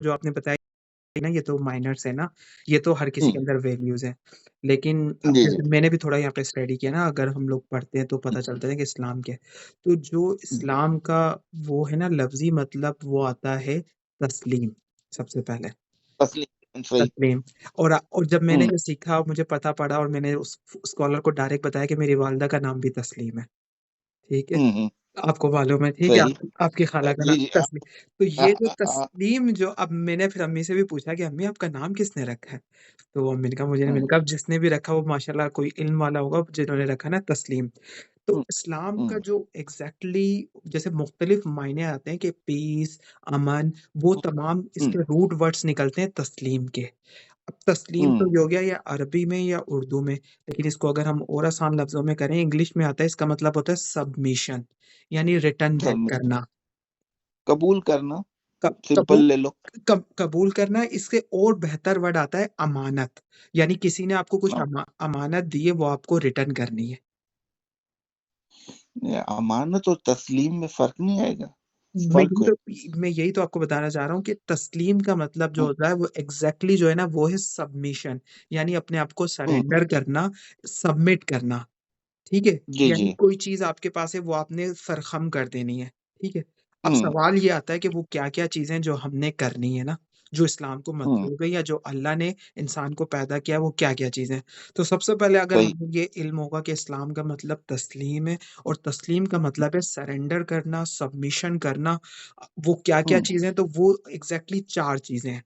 जो आपने बताया ना, ये तो माइनर्स है ना, ये तो हर किसी के हम्म। अंदर वैल्यूज है। लेकिन अब जी जी। जैसे मैंने भी थोड़ा यहाँ पे स्टडी किया ना, अगर हम लोग पढ़ते हैं तो पता चलता है कि इस्लाम क्या है। तो जो इस्लाम का वो है ना लफ्जी मतलब, वो आता है तस्लीम, सबसे पहले तस्लीम सही। तस्लीम। और जब मैंने हम्म ये सीखा, मुझे पता पड़ा, और मैंने उस स्कॉलर को डायरेक्ट बताया कि मेरी वालदा का नाम भी तस्लीम है। ठीक है, हम्म। आपको मालूम है, ठीक है, सही। आपकी खाला का नाम जी जी। तस्लीम। तो आ, ये जो आ, आ, तस्लीम, जो अब मैंने फिर अम्मी से भी पूछा कि अम्मी आपका नाम किसने रखा है। तो अम्मी ने कहा मुझे नहीं, मैंने हम्म कहा जिसने भी रखा वो माशाल्लाह कोई इल्म वाला होगा जिन्होंने रखा ना तस्लीम। तो हम्म इस्लाम का हम्म जो एग्जैक्टली जैसे मुख्तलिफ मायने आते हैं कि पीस, अमन, वो तमाम हम्म इसके रूट वर्ड्स निकलते हैं तस्लीम के। अब तस्लीम तो हम्म। ये हो गया या अरबी में या उर्दू में, लेकिन इसको अगर हम और आसान लफ्जों में करें, इंग्लिश में आता है, इसका मतलब होता है सबमिशन, यानी रिटर्न बैक सब करना। कबूल करना। कबूल, सिंपल ले लो। कबूल करना। इससे और बेहतर वर्ड आता है अमानत, यानी किसी ने आपको कुछ हाँ, अमानत दी है, वो आपको रिटर्न करनी है। ये अमानत और तस्लीम में फर्क नहीं आएगा? मैं फर्क यही है। तो मैं यही तो आपको बताना चाह रहा हूँ कि तस्लीम का मतलब जो हम्म होता है वो एग्जैक्टली जो है ना, वो है सबमिशन, यानी अपने आप को हम्म। सरेंडर करना, सबमिट करना। ठीक है, जी यानी जी। कोई चीज आपके पास है, वो आपने सरखम कर देनी है। ठीक है, अब हम्म सवाल ये आता है कि वो क्या क्या चीजें जो हमने करनी है ना, जो इस्लाम को हम्म। मतलूब है, या जो अल्लाह ने इंसान को पैदा किया, वो क्या क्या चीजें हैं। तो सबसे पहले अगर सही। हमें ये इल्म होगा कि इस्लाम का मतलब तस्लीम है, और तस्लीम का मतलब है सरेंडर करना, सबमिशन करना, वो क्या क्या हम्म चीजें हैं, तो वो एग्जैक्टली चार चीजें हैं।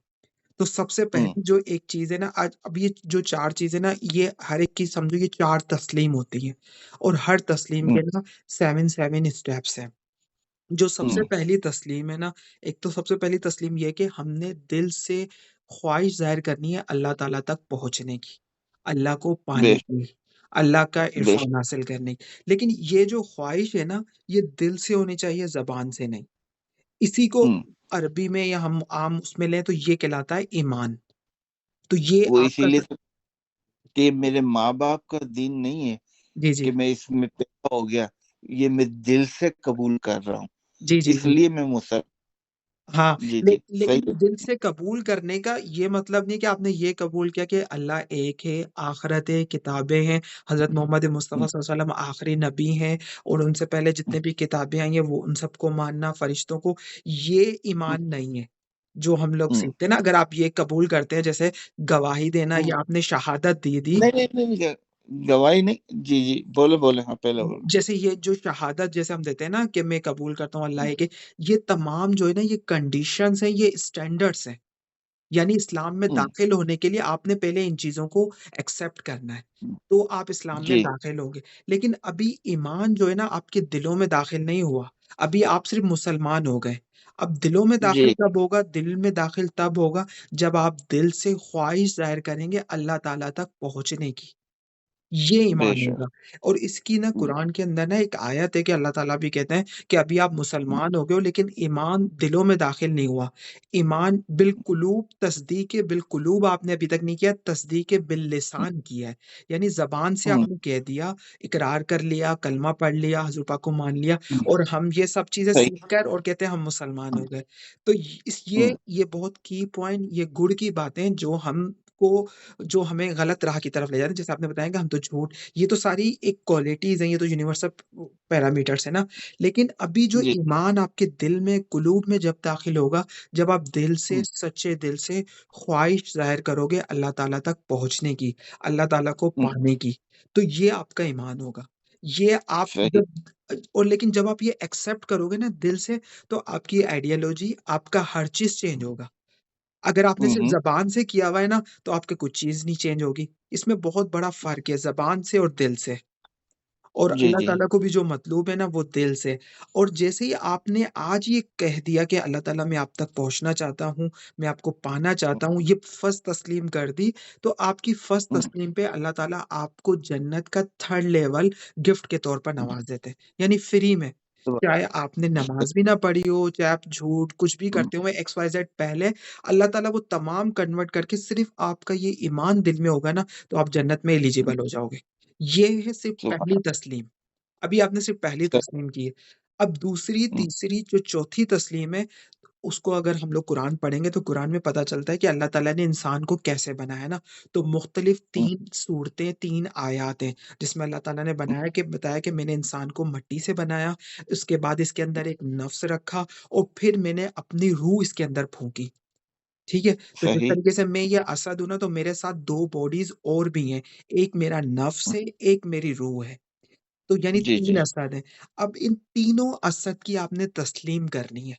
तो सबसे हम्म पहली जो एक चीज है ना, आज अब ये जो चार चीजें ना, ये हर एक की समझो ये चार तस्लीम होती हैं, और हर तस्लीम हम्म के ना सेवन सेवन स्टेप्स हैं। जो सबसे हम्म पहली तस्लीम है ना, एक तो सबसे पहली तस्लीम ये है कि हमने दिल से ख्वाहिश जाहिर करनी है अल्लाह ताला तक पहुंचने की, अल्लाह को पाने बेश की, अल्लाह का बेश। इरफान हासिल करने की। लेकिन ये जो ख्वाहिश है ना, ये दिल से होनी चाहिए, जबान से नहीं। इसी को हम्म। अरबी में या हम आम उसमें लें तो ये कहलाता है ईमान। तो ये वो आपका इसीलिए तो कि मेरे माँ बाप का दीन नहीं है जी कि जी मैं इसमें पैदा हो गया, ये मैं दिल से कबूल कर रहा हूँ, जी जी जी। इसलिए मैं मुसलमान। हाँ, जी जी सही लेकिन है। दिल से कबूल करने का ये मतलब नहीं कि आपने ये कबूल किया कि अल्लाह एक है, आखिरत है, किताबें हैं, हजरत मोहम्मद मुस्तफ़ा हम्म सल्लल्लाहु अलैहि वसल्लम आखिरी नबी हैं, और उनसे पहले जितने भी किताबें आई हैं वो उन सबको मानना, फरिश्तों को, ये हम्म ईमान नहीं है जो हम लोग हम्म सीखते हैं ना। अगर आप ये कबूल करते हैं, जैसे गवाही देना, हम्म। या आपने शहादत दे दी, नहीं नहीं नहीं नहीं, गवाही नहीं। जी जी बोले बोले, हाँ पहले बोलो। जैसे ये जो शहादत जैसे हम देते हैं ना कि मैं कबूल करता हूँ अल्लाह है कि, ये तमाम जो है ना, ये कंडीशंस हैं, ये स्टैंडर्ड्स हैं। यानी इस्लाम में हम्म दाखिल होने के लिए आपने पहले इन चीजों को एक्सेप्ट करना है, तो आप इस्लाम में जी दाखिल होंगे। लेकिन अभी ईमान जो है ना, आपके दिलों में दाखिल नहीं हुआ, अभी आप सिर्फ मुसलमान हो गए। अब दिलों में दाखिल जी। कब होगा, दिल में दाखिल तब होगा जब आप दिल से ख्वाहिश जाहिर करेंगे अल्लाह ताला तक पहुंचने की। ये ईमान बेशक। होगा। और इसकी ना हम्म कुरान के अंदर ना एक आयत है कि अल्लाह ताला भी कहते हैं कि अभी आप मुसलमान हो गए हो, लेकिन ईमान दिलों में दाखिल नहीं हुआ। ईमान बिलकुलूब, तस्दीक बिलकुलूब आपने अभी तक नहीं किया, तस्दीक बिल्लिसान किया है। यानी जबान से हम्म आपने कह दिया, इकरार कर लिया, कलमा पढ़ लिया, हजूर पाक को मान लिया, हम्म। और हम ये सब चीजें सही। सीख कर और कहते हैं हम मुसलमान हो हम्म गए। तो इस हम्म ये बहुत की पॉइंट, ये गुड़ की बातें जो हमको, जो हमें गलत राह की तरफ ले जाते हैं। जैसे आपने बताया कि हम तो झूठ, ये तो सारी एक क्वालिटीज हैं, ये तो यूनिवर्सल पैरामीटर्स है ना। लेकिन अभी जो जी। ईमान आपके दिल में, कुलूब में जब दाखिल होगा, जब आप दिल से, हम्म सच्चे दिल से ख्वाहिश जाहिर करोगे अल्लाह ताला तक पहुंचने की, अल्लाह ताला को हम्म। पाने की, तो ये आपका ईमान होगा। ये आप सही। जब, और लेकिन जब आप ये एक्सेप्ट करोगे ना दिल से, तो आपकी आइडियोलॉजी, आपका हर चीज चेंज होगा। अगर आपने सिर्फ हम्म। जबान से किया हुआ है ना, तो आपकी कुछ चीज नहीं चेंज होगी। इसमें बहुत बड़ा फर्क है जबान से और दिल से। और जी अल्लाह जी। ताला को भी जो मतलूब है ना, वो दिल से। और जैसे ही आपने आज ये कह दिया कि अल्लाह ताला मैं आप तक पहुंचना चाहता हूँ, मैं आपको पाना चाहता हूँ, ये फर्स्ट तस्लीम कर दी, तो आपकी फर्स्ट हम्म तस्लीम पे अल्लाह ताला आपको जन्नत का थर्ड लेवल गिफ्ट के तौर पर नवाज देते हैं, यानी फ्री में। हम्म चाहे आपने नमाज भी ना पढ़ी हो, चाहे आप झूठ कुछ भी हम्म करते हो एक्स वाई जेड, पहले अल्लाह ताला वो तमाम कन्वर्ट करके, सिर्फ आपका ये ईमान दिल में होगा ना, तो आप जन्नत में एलिजिबल हो जाओगे। ये है सिर्फ पहली सुभान तस्लीम। अभी आपने सिर्फ पहली अल्लाह। तस्लीम की है। अब दूसरी, हम्म तीसरी, जो चौथी तस्लीम है, उसको अगर हम लोग कुरान पढ़ेंगे तो कुरान में पता चलता है कि अल्लाह ताला ने इंसान को कैसे बनाया ना। तो मुख्तलिफ हम्म, 3 सूरतें, 3 आयत हैं, जिसमें अल्लाह ताला ने हम्म, बनाया कि बताया कि मैंने इंसान को मिट्टी से बनाया, उसके बाद इसके अंदर एक नफ्स रखा और फिर मैंने अपनी रूह इसके अंदर फूँकी। ठीक है? तो जिस सही। तरीके से मैं ये असद हूँ ना, तो मेरे साथ 2 बॉडीज़ और भी हैं। एक मेरा नफ्स हम्म, है, एक मेरी रूह है। तो यानी जी 3 जी। असद हैं। अब इन तीनों असद की आपने तस्लीम करनी है।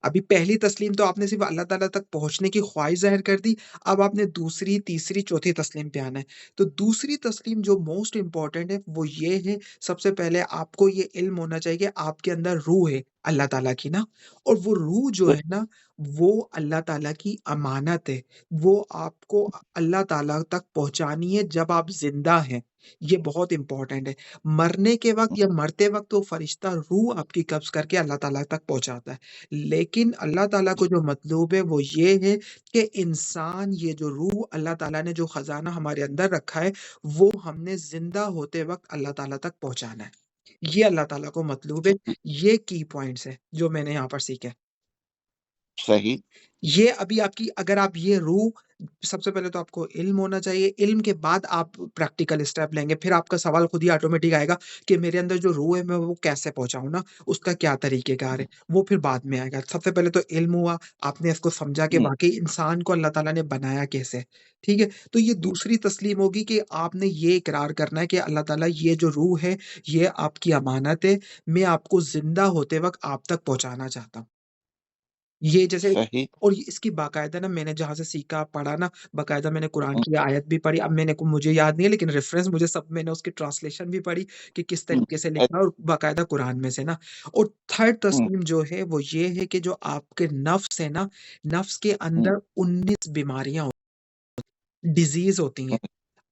अभी पहली तस्लीम तो आपने सिर्फ़ अल्लाह ताला तक पहुँचने की ख्वाहिश ज़ाहिर कर दी, अब आपने दूसरी, तीसरी, चौथी तस्लीम पे आना है। तो दूसरी तस्लीम जो मोस्ट इम्पोर्टेंट है, वो ये है, सबसे पहले आपको ये इल्म होना चाहिए कि आपके अंदर रूह है अल्लाह ताला की ना, और वो रूह जो सही। है ना, वो अल्लाह ताला की अमानत है। वो आपको अल्लाह ताला तक पहुँचानी है जब आप ज़िंदा हैं। ये बहुत इम्पोर्टेंट है। मरने के वक़्त या मरते वक़्त वो फ़रिश्ता रूह आपकी कब्ज़ करके अल्लाह ताला तक पहुँचाता है। लेकिन अल्लाह ताला को जो मतलूब है वो ये है कि इंसान ये जो रूह अल्लाह ताला ने जो ख़ज़ाना हमारे अंदर रखा है, वो हमने ज़िंदा होते वक़्त अल्लाह ताला तक पहुँचाना है। ये अल्लाह ताला को मतलूब है, ये की पॉइंट्स हैं, जो मैंने यहाँ पर सीखे। सही। ये अभी आपकी अगर आप ये रूह सबसे पहले तो आपको इल्म होना चाहिए, इल्म के बाद आप प्रैक्टिकल स्टेप लेंगे, फिर आपका सवाल खुद ही ऑटोमेटिक आएगा कि मेरे अंदर जो रूह है मैं वो कैसे पहुँचाऊँ ना, उसका क्या तरीक़ेकार है, वो फिर बाद में आएगा। सबसे पहले तो इल्म हुआ, आपने इसको समझा कि हम्म, वाक़ई इंसान को अल्लाह ताला ने बनाया कैसे, ठीक है? तो ये दूसरी तस्लीम होगी कि आपने ये इकरार करना है कि अल्लाह ताला ये जो रूह है, ये आपकी अमानत है, मैं आपको ज़िंदा होते वक़्त आप तक पहुँचाना चाहता हूँ। ये जैसे सही। और ये इसकी बाकायदा ना मैंने जहाँ से सीखा, पढ़ा ना, बाकायदा मैंने कुरान हम्म, की आयत भी पढ़ी। अब मैंने को मुझे याद नहीं है लेकिन रेफ़रेंस मुझे सब मैंने उसकी ट्रांसलेशन भी पढ़ी कि किस हम्म, तरीके से अ- लिखा है और बाकायदा कुरान में से ना। और थर्ड हम्म, तस्लीम जो है वो ये है कि जो आपके नफ्स है ना, नफ्स के हम्म, अंदर 19 बीमारियाँ डिज़ीज़ होती हैं। हम्म,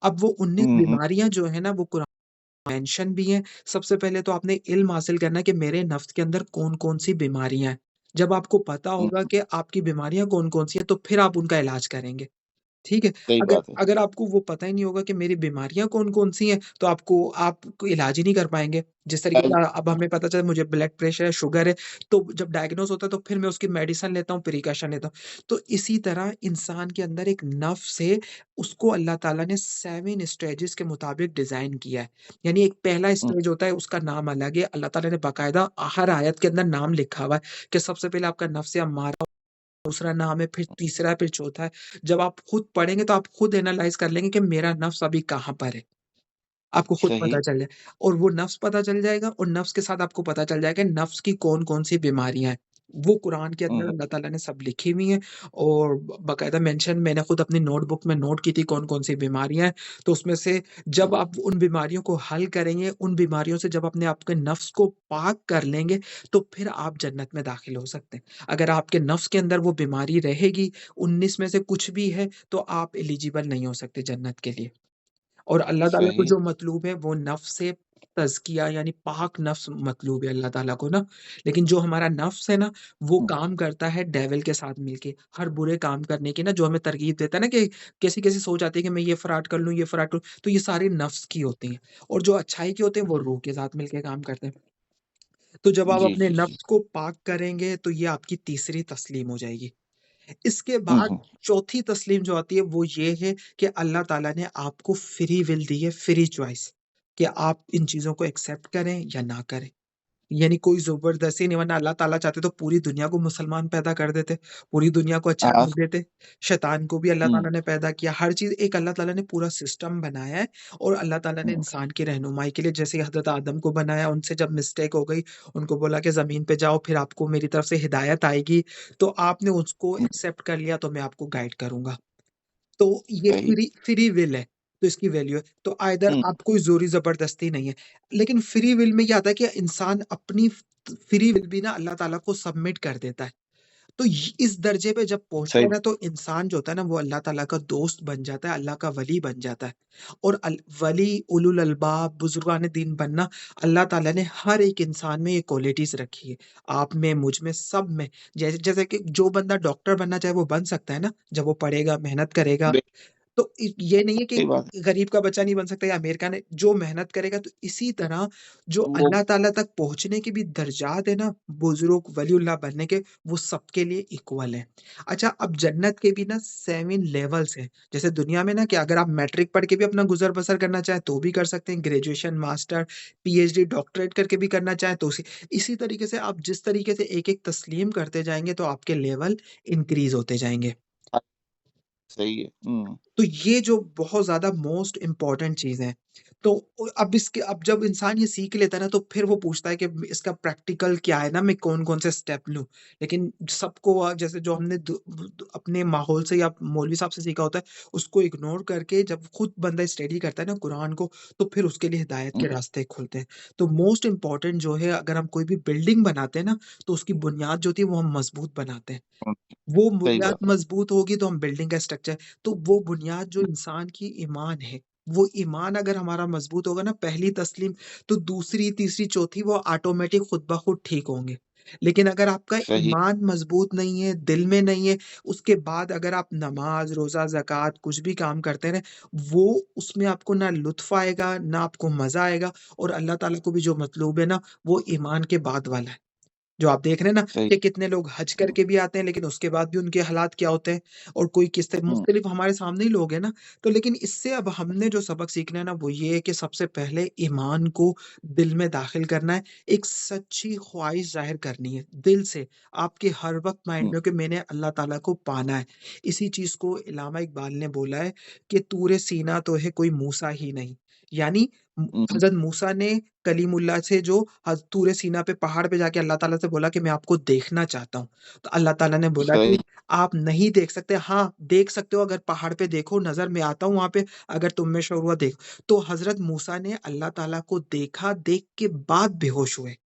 अब वो 19 हम्म, बीमारियाँ जो है ना वो कुरान मेंशन भी हैं। सबसे पहले तो आपने इल्म हासिल करना है कि मेरे नफ्स के अंदर कौन-कौन सी बीमारियाँ हैं। जब आपको पता हम्म, होगा कि आपकी बीमारियाँ कौन-कौन सी हैं, तो फिर आप उनका इलाज करेंगे। ठीक है? सही अगर बात है। अगर आपको वो पता ही नहीं होगा कि मेरी बीमारियाँ कौन-कौन सी हैं, तो आपको इलाज ही नहीं कर पाएँगे। जिस तरीके आज- से अब हमें पता चला मुझे ब्लड प्रेशर है, शुगर है, तो जब डायग्नोज़ होता है तो फिर मैं उसकी मेडिसिन लेता हूँ, प्रिकॉशन लेता हूँ। तो इसी तरह इंसान के अंदर एक नफ्स है, उसको अल्लाह ताला ने 7 स्टेजेस के मुताबिक डिज़ाइन किया है। यानी एक पहला हम्म, स्टेज होता है, उसका नाम अलग है। अल्लाह ताला ने बाकायदा हर आयत के अंदर नाम लिखा हुआ है कि सबसे पहले आपका नफ्स अम्मारा, दूसरा नाम है, फिर तीसरा है, फिर चौथा है। जब आप खुद पढ़ेंगे तो आप खुद एनालाइज़ कर लेंगे कि मेरा नफ्स अभी कहाँ पर है। आपको खुद सही। पता चल जाए और वो नफ्स पता चल जाएगा और नफ्स के साथ आपको पता चल जाएगा नफ्स की कौन-कौन सी बीमारियाँ हैं। वो कुरान के अंदर हम्म, अल्लाह ताला ने सब लिखी हुई हैं और बाकायदा मेंशन मैंने खुद अपनी नोटबुक में नोट की थी कौन-कौन सी बीमारियाँ हैं। तो उसमें से जब आप उन बीमारियों को हल करेंगे, उन बीमारियों से जब अपने आपके नफ्स को पाक कर लेंगे, तो फिर आप जन्नत में दाखिल हो सकते हैं। अगर आपके नफ्स के अंदर वो बीमारी रहेगी, 19 में से कुछ भी है, तो आप एलिजिबल नहीं हो सकते जन्नत के लिए। और अल्लाह ताला को सही। जो मतलूब है वो नफ्स से तज़किया यानी पाक नफ्स मतलूब है अल्लाह ताला को ना। लेकिन जो हमारा नफ्स है ना, वो हम्म, काम करता है डेविल के साथ मिलके, हर बुरे काम करने की ना जो हमें तरगीब देता है ना कि कैसी-कैसी सोच आती है कि मैं ये फ्रॉड कर लूँ, ये फ्रॉड करूँ, तो ये सारी नफ्स की होती हैं। और जो अच्छाई के होते हैं वो रूह के साथ मिलके काम करते हैं। तो जब आप जी अपने जी जी। नफ्स को पाक करेंगे तो ये आपकी तीसरी तस्लीम हो जाएगी। इसके बाद हम्म, चौथी तस्लीम जो आती है वो ये है कि अल्लाह ताला ने आपको फ्री विल दी है, फ्री चॉइस कि आप इन चीज़ों को एक्सेप्ट करें या ना करें। यानी कोई ज़बरदस्ती नहीं, वरना अल्लाह ताला चाहते तो पूरी दुनिया को मुसलमान पैदा कर देते, पूरी दुनिया को अच्छा कर आज। देते। शैतान को भी अल्लाह हम्म, ताला ने पैदा किया, हर चीज़ एक अल्लाह ताला ने पूरा सिस्टम बनाया है और अल्लाह ताला ने हम्म, इंसान की रहनुमाई के लिए जैसे हज़रत आदम को बनाया, उनसे जब मिस्टेक हो गई, उनको बोला कि ज़मीन पे जाओ फिर आपको मेरी तरफ से हिदायत आएगी, तो आपने उसको हम्म, एक्सेप्ट कर लिया तो मैं आपको गाइड करूँगा। तो ये सही। फ्री फ्री विल है, तो इसकी वैल्यू है। तो आइदर हम्म, आप कोई ज़ोरी ज़बरदस्ती नहीं है। लेकिन फ्री विल में क्या आता है कि इंसान अपनी फ्री विल भी ना अल्लाह ताला को सबमिट कर देता है। तो इस दर्जे पे जब पहुँचता सही। है ना तो इंसान जो होता है ना वो अल्लाह ताला का दोस्त बन जाता है, अल्लाह का वली बन जाता है। और वली उलुल अल्बाब बुजुर्गान दीन बनना अल्लाह ताला ने हर एक इंसान में ये क्वालिटीज़ रखी है। आप में, मुझ में, सब में। जैसे जैसे कि जो बंदा डॉक्टर बनना चाहे वो बन सकता है ना, जब वो पढ़ेगा, मेहनत करेगा। बे- तो तो ये नहीं है कि सही बात है। गरीब का बच्चा नहीं बन सकता या अमेरिका ने जो मेहनत करेगा, तो इसी तरह जो वो अल्लाह ताला तक पहुंचने के भी दर्जात है ना, बुजुर्ग वलीउल्लाह बनने के, वो सबके लिए इक्वल है। अच्छा, अब जन्नत के भी ना 7 लेवल्स हैं। जैसे दुनिया में ना कि अगर आप मैट्रिक पढ़ के भी अपना गुजर बसर करना चाहें तो भी कर सकते हैं, ग्रेजुएशन, मास्टर, पीएचडी, डॉक्टरेट करके भी करना चाहें तो इसी तरीके से आप जिस तरीके से एक एक तस्लीम करते जाएंगे तो आपके लेवल इंक्रीज होते जाएंगे। सही है। तो ये जो बहुत ज़्यादा मोस्ट इम्पोर्टेंट चीज़ है। तो अब जब इंसान ये सीख लेता है ना, तो फिर वो पूछता है कि इसका प्रैक्टिकल क्या है ना, मैं कौन-कौन से स्टेप लूँ? लेकिन सबको जैसे जो हमने अपने माहौल से या मौलवी साहब से सीखा होता है, उसको इग्नोर करके जब खुद बंदा स्टडी करता है ना कुरान को, तो फिर उसके लिए हिदायत के हम्म, रास्ते खुलते हैं। तो मोस्ट इम्पोर्टेंट जो है, अगर हम कोई भी बिल्डिंग बनाते हैं ना, तो उसकी बुनियाद जो होती है वो हम मजबूत बनाते हैं। हम्म, वो सही बुनियाद बात है। मजबूत होगी तो हम बिल्डिंग का स्ट्रक्चर, तो वो बुनियाद जो इंसान की ईमान है, वो ईमान अगर हमारा मजबूत होगा ना, पहली तस्लीम, तो दूसरी, तीसरी, चौथी वो ऑटोमेटिक खुद ब खुद ठीक होंगे। लेकिन अगर आपका सही। ईमान मजबूत नहीं है, दिल में नहीं है, उसके बाद अगर आप नमाज, रोजा, ज़कात कुछ भी काम करते रहें, वो उसमें आपको ना लुत्फ़ आएगा, ना आपको मज़ा आएगा, और अल्लाह ताला को भी जो मतलूब है ना, वो ईमान के बाद वाला है। जो आप देख रहे हैं ना सही। कि कितने लोग हज हम्म, करके भी आते हैं, लेकिन उसके बाद भी उनके हालात क्या होते हैं, और कोई किस तरह हम्म, मुख्तलिफ हमारे सामने ही लोग हैं ना। तो लेकिन इससे अब हमने जो सबक सीखना है ना, वो ये है कि सबसे पहले ईमान को दिल में दाखिल करना है, एक सच्ची ख्वाहिश ज़ाहिर करनी है दिल से, आपके हर वक़्त माइंड हम्म, में हो कि मैंने अल्लाह ताला को पाना है। इसी चीज़ को इल्लामा इकबाल ने बोला है कि तूरे सीना तो है कोई मूसा ही नहीं। यानी हम्म, हज़रत मूसा ने कलीमुल्लाह से जो तूरे सीना पे पहाड़ पे जाके अल्लाह ताला से बोला कि मैं आपको देखना चाहता हूँ। तो अल्लाह ताला ने बोला कि सही। आप नहीं देख सकते, हाँ, देख सकते हो, अगर पहाड़ पे देखो, नज़र मैं आता हूँ वहाँ पे, अगर तुम में शौर हुआ देखो। तो हज़रत मूसा ने अल्लाह ताला को देखा, देख के बाद बेहोश हुए।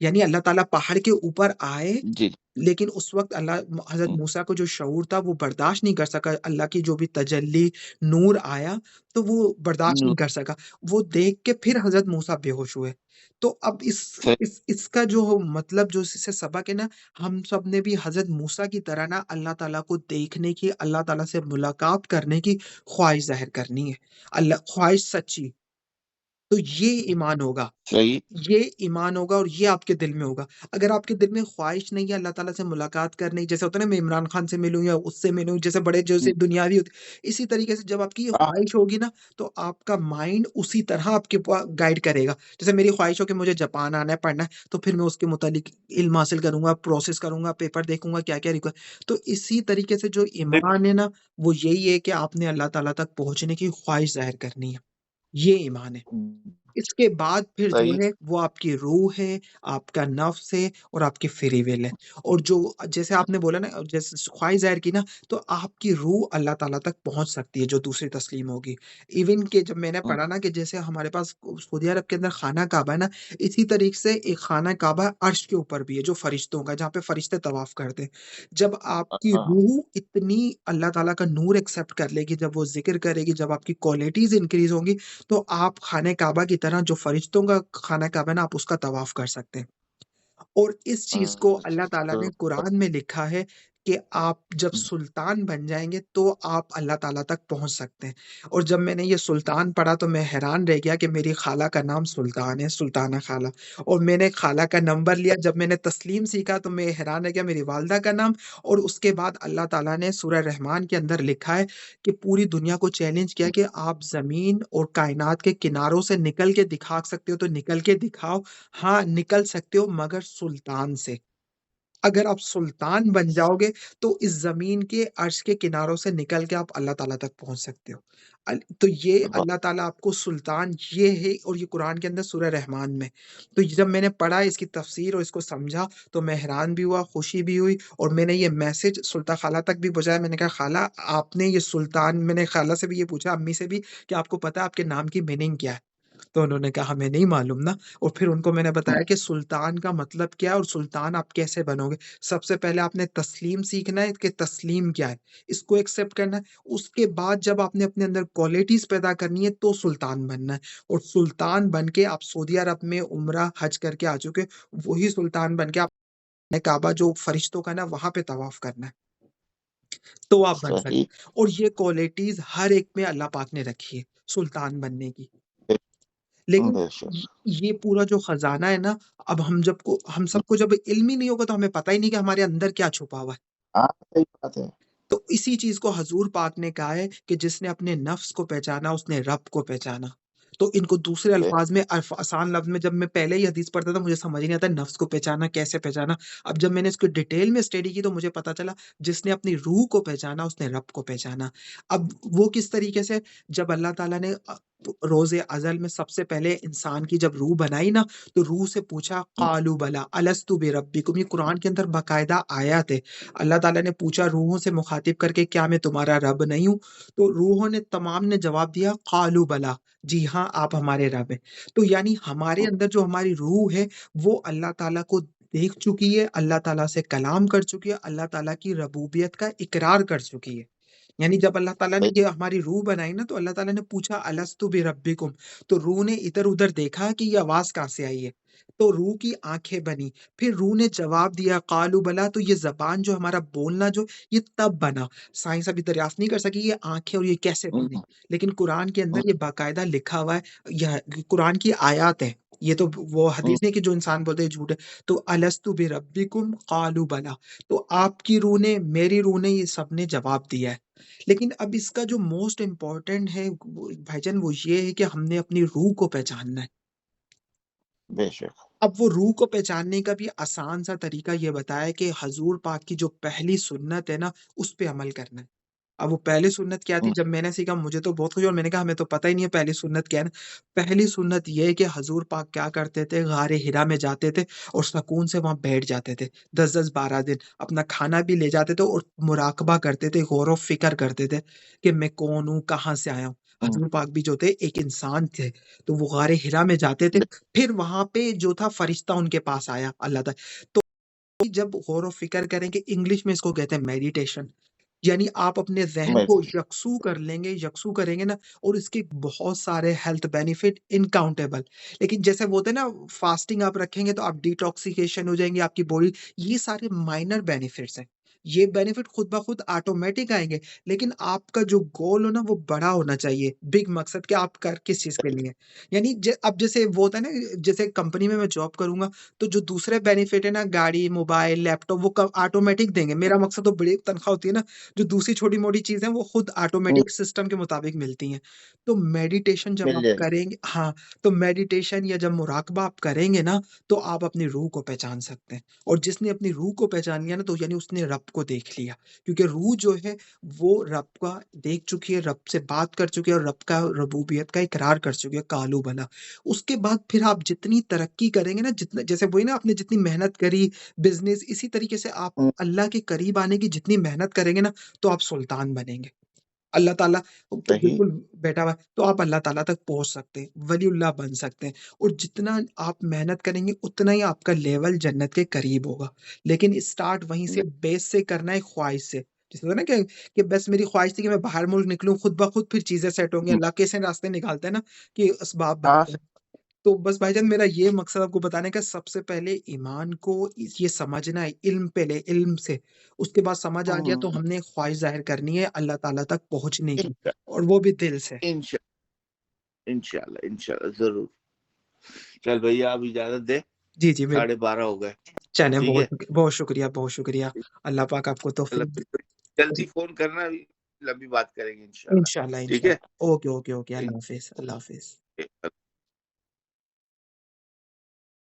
यानी अल्लाह ताला पहाड़ के ऊपर आए, जी। लेकिन उस वक़्त हज़रत हम्म, मूसा को जो शऊर था वो बर्दाश्त नहीं कर सका, अल्लाह की जो भी तजल्ली, नूर आया, तो वो बर्दाश्त नहीं नू- कर सका। वो देख के फिर हज़रत मूसा बेहोश हुए। तो अब सही। इसका जो मतलब जो इससे सबक है ना, हम सब ने भी हज़रत मूसा की तरह ना अल्लाह ताला को देखने की, अल्लाह ताला से मुलाकात करने की ख्वाहिश ज़ाहिर करनी है। ख्वाहिश सच्ची, तो ये ईमान होगा। सही। ये ईमान होगा और ये आपके दिल में होगा। अगर आपके दिल में ख्वाहिश नहीं है अल्लाह ताला से मुलाकात करने की, जैसे होता है ना मैं इमरान खान से मिलूँ या उससे मिलूँ, जैसे बड़े जैसे हम्म, दुनियावी होते, इसी तरीके से जब आपकी ये हाँ, ख्वाहिश होगी ना, तो आपका माइंड उसी तरह आपके गाइड करेगा। जैसे मेरी ख्वाहिश हो कि मुझे जापान आना है, पढ़ना है, तो फिर मैं उसके मुतालिक इल्म हासिल करूँगा, प्रोसेस करूँगा, पेपर देखूँगा, क्या-क्या रिक्वायर, तो इसी तरीके से जो ईमान है ना, वो यही है कि आपने अल्लाह ताला तक पहुँचने की ख्वाहिश ज़ाहिर करनी है। ये ईमान है। इसके बाद फिर जो सही। है वो आपकी रूह है, आपका नफ्स है और आपकी फ्री विल है। और जो जैसे आपने बोला ना, जैसे ख्वाहिश ज़ाहिर की ना, तो आपकी रूह अल्लाह ताला तक पहुँच सकती है जो दूसरी तस्लीम होगी। इवन कि जब मैंने हम्म, पढ़ा ना कि जैसे हमारे पास सऊदी अरब के अंदर खाना काबा है ना, इसी तरीके से एक खाना काबा अर्श के ऊपर भी है जो फरिश्तों का है, जहाँ पे फरिश्ते तवाफ़ करते हैं। जब आपकी हाँ, रूह इतनी अल्लाह ताला का नूर एक्सेप्ट कर लेगी, जब वो ज़िक्र करेगी, जब आपकी क्वालिटीज़ इंक्रीज़ होंगी, तो आप खाने काबा की तरह जो फरिश्तों का खाना काबा है ना, आप उसका तवाफ कर सकते हैं। और इस चीज़ को अल्लाह ताला अच्छा, ने कुरान में लिखा है कि आप जब सुल्तान बन जाएँगे तो आप अल्लाह ताला तक पहुँच सकते हैं। और जब मैंने ये सुल्तान पढ़ा तो मैं हैरान रह गया कि मेरी खाला का नाम सुल्तान है, सुल्ताना खाला। और मैंने खाला का नंबर लिया, जब मैंने तस्लीम सीखा तो मैं हैरान रह गया, मेरी वालिदा का नाम। और उसके बाद अल्लाह ताला ने सूरह रहमान के अंदर लिखा है कि पूरी दुनिया को चैलेंज किया कि आप ज़मीन और कायनात के किनारों से निकल के दिखा सकते हो तो निकल के दिखाओ। हाँ, निकल सकते हो मगर सुल्तान से। अगर आप सुल्तान बन जाओगे तो इस ज़मीन के अर्श के किनारों से निकल के आप अल्लाह ताला तक पहुँच सकते हो। तो ये वाह, अल्लाह ताला आपको सुल्तान ये है, और ये कुरान के अंदर सूरह रहमान में। तो जब मैंने पढ़ा इसकी तफ़सीर और इसको समझा, तो मैं हैरान भी हुआ, खुशी भी हुई, और मैंने ये मैसेज खाला तक भी पहुँचाया। मैंने कहा खाला, आपने ये सुल्तान, मैंने खाला से भी ये पूछा, अम्मी से भी, कि आपको पता है आपके नाम की मीनिंग क्या है? तो उन्होंने कहा हमें नहीं मालूम ना। और फिर उनको मैंने बताया कि सुल्तान का मतलब क्या है और सुल्तान आप कैसे बनोगे। सबसे पहले आपने तस्लीम सीखना है कि तस्लीम क्या है, इसको एक्सेप्ट करना है। उसके बाद जब आपने अपने अंदर क्वालिटीज़ पैदा करनी है तो सुल्तान बनना है, और सुल्तान बन के आप सऊदी अरब में उम्रा, हज करके आ चुके हो, वही सुल्तान बन के आपने काबा जो फरिश्तों का ना, वहाँ पे तवाफ़ करना है। तो आप बन सही। सकते। और ये क्वालिटीज हर एक में अल्लाह पाक ने रखी है सुल्तान बनने की। लेकिन बेशक। ये पूरा जो खजाना है ना, अब हम सबको जब इल्म ही नहीं होगा तो हमें पता ही नहीं कि हमारे अंदर क्या छुपा हुआ है। हाँ सही बात है। तो इसी चीज को हजूर पाक ने कहा है कि जिसने अपने नफ्स को पहचाना उसने रब को पहचाना। तो इनको दूसरे बे- अल्फाज में आसान लफ्ज में, जब मैं पहले ही हदीस पढ़ता था मुझे समझ ही नहीं आता नफ्स को पहचाना कैसे पहचाना। अब जब मैंने इसको डिटेल में स्टडी की तो मुझे पता चला जिसने अपनी रूह को पहचाना उसने रब को पहचाना। अब वो किस तरीके से, जब अल्लाह ताला ने रोजे अजल में सबसे पहले इंसान की जब रूह बनाई ना, तो रूह से पूछा कालू बला अलस्तु बिरब्बिकुम, ये कुरान के अंदर बाकायदा आयत है। अल्लाह ताला ने पूछा रूहों से मुखातिब करके, क्या मैं तुम्हारा रब नहीं हूँ? तो रूहों ने तमाम ने जवाब दिया कालू बला, जी हाँ आप हमारे रब हैं। तो यानी हमारे अंदर जो हमारी रूह है वो अल्लाह ताला को देख चुकी है, अल्लाह ताला से कलाम कर चुकी है, अल्लाह ताला की रबूबियत का इकरार कर चुकी है। यानी जब अल्लाह ताला ने सही। ये हमारी रूह बनाई ना, तो अल्लाह ताला ने पूछा अलस्तु बिरब्बिकुम, तो रूह ने इधर-उधर देखा कि ये आवाज़ कहाँ से आई है। तो रूह की आँखें बनी, फिर रूह ने जवाब दिया कालू बला, तो ये ज़बान जो हमारा बोलना जो ये तब बना। साइंस अभी दरियाफ़्त नहीं कर सकी ये आँखें और ये कैसे बनी। हम्म, लेकिन कुरान के हम्म, अंदर ये बाकायदा लिखा हुआ है, यह कुरान की आयत है। ये तो वो हम्म, हदीस नहीं कि जो इंसान बोलते हैं झूठ है। तो अलस्तु बिरब्बिकुम कालू बला, तो आपकी रूह ने, मेरी रूह ने, ये सबने जवाब दिया है। लेकिन अब इसका जो मोस्ट इम्पोर्टेंट है भाईजान वो ये है कि हमने अपनी रूह को पहचानना है। बेशक। अब वो रूह को पहचानने का भी आसान सा तरीका ये बताया कि हजूर पाक की जो पहली सुन्नत है ना उस पे अमल करना है। अब वो पहली सुन्नत क्या थी? हम्म, जब मैंने सीखा मुझे तो बहुत खुशी हुई और मैंने कहा हमें तो पता ही नहीं है पहली सुन्नत क्या है ना। पहली सुन्नत ये है कि हजूर पाक क्या करते थे, गारे हिरा में जाते थे और सुकून से वहां बैठ जाते थे 10-10 12 दिन, अपना खाना भी ले जाते थे और मुराकबा करते थे, गौर व फिक्र करते थे कि मैं कौन हूँ, कहाँ से आया हूँ। हम्म, हजूर पाक भी जो थे एक इंसान थे, तो वो गारे हिरा में जाते थे। बे- फिर वहां पे जो था फरिश्ता उनके पास आया अल्लाह ताला। तो जब गौर व फिक्र करेंगे, इंग्लिश में इसको कहते हैं मेडिटेशन। यानी आप अपने ज़हन को बेशक। यकसू कर लेंगे, यकसू करेंगे ना, और इसके बहुत सारे हेल्थ बेनिफिट इनकाउंटेबल। लेकिन जैसे वो होता है ना, फास्टिंग आप रखेंगे तो आप डिटॉक्सिकेशन हो जाएँगे आपकी बॉडी, ये सारे माइनर बेनिफिट्स हैं। ये बेनिफिट खुद ब खुद ऑटोमैटिक आएँगे, लेकिन आपका जो गोल हो ना वो बड़ा होना चाहिए, बिग मकसद कि आप कर किस चीज़ के लिए हैं। यानी ज अब जैसे वो होता है ना, जैसे कंपनी में मैं जॉब करूँगा, तो जो दूसरे बेनिफिट है ना, गाड़ी, मोबाइल, लैपटॉप, वो क ऑटोमैटिक देंगे। मेरा मकसद तो बड़ी तनख्वाह होती है ना, जो दूसरी छोटी-मोटी चीज़ें हैं वो खुद हम्म, ऑटोमेटिक सिस्टम के मुताबिक मिलती हैं। तो मेडिटेशन जब मिल आप जाएगी। करेंगे, हाँ, तो मेडिटेशन या जब मुराकबा आप करेंगे ना, तो आप अपनी रूह को पहचान सकते हैं। और जिसने अपनी रूह को पहचान लिया ना, तो यानी उसने रब को देख लिया। क्योंकि रूह जो है वो रब का देख चुकी है, रब से बात कर चुकी है और रब का रबूबियत का इकरार कर चुकी है, कालू बला। उसके बाद फिर आप जितनी तरक्की करेंगे ना, जितना जैसे वही ना, आपने जितनी मेहनत करी, बिज़नेस, इसी तरीके से आप हम्म, अल्लाह के करीब आने की जितनी मेहनत करेंगे ना, तो आप सुल्तान बनेंगे। अल्लाह ताला तो सही। बिल्कुल बैठा हुआ है, तो आप अल्लाह ताला तक पहुँच सकते हैं, वलीउल्लाह बन सकते हैं। और जितना आप मेहनत करेंगे, उतना ही आपका लेवल जन्नत के करीब होगा। लेकिन स्टार्ट वहीं से, बे- बेस से करना है, ख्वाहिश से। जैसे होता है ना कि बस मेरी ख्वाहिश थी कि मैं बाहर मुल्क निकलूँ, खुद ब खुद फिर चीज़ें सेट होंगी। हम्म, अल्लाह कैसे रास्ते निकालते हैं ना, कि असबाब हाँ। बनते हैं। तो बस भाईजान मेरा ये मकसद आपको बताने का, सबसे पहले ईमान को ये समझना है, इल्म पहले, इल्म से। उसके बाद समझ आ गया तो हम्म, हमने ख्वाहिश जाहिर करनी है अल्लाह ताला तक पहुंचने की, इंशा और वो भी दिल से। इंशा इंशाल्लाह इंशाल्लाह जरूर। चल भैया अब इजाजत दे। जी जी, बिल्कुल। 12:30 हो गए। चलें, ठीक है। बहुत शुक्रिया, बहुत शुक्रिया। अल्लाह पाक आपको तौफीक दे। चलो, जल्दी जी, फोन करना, अभी लंबी बात करेंगे इंशाल्लाह। इंशाल्लाह ठीक है। इंशाल्लाह। ओके ओके ओके, अल्लाह हाफिज, अल्लाह हाफिज।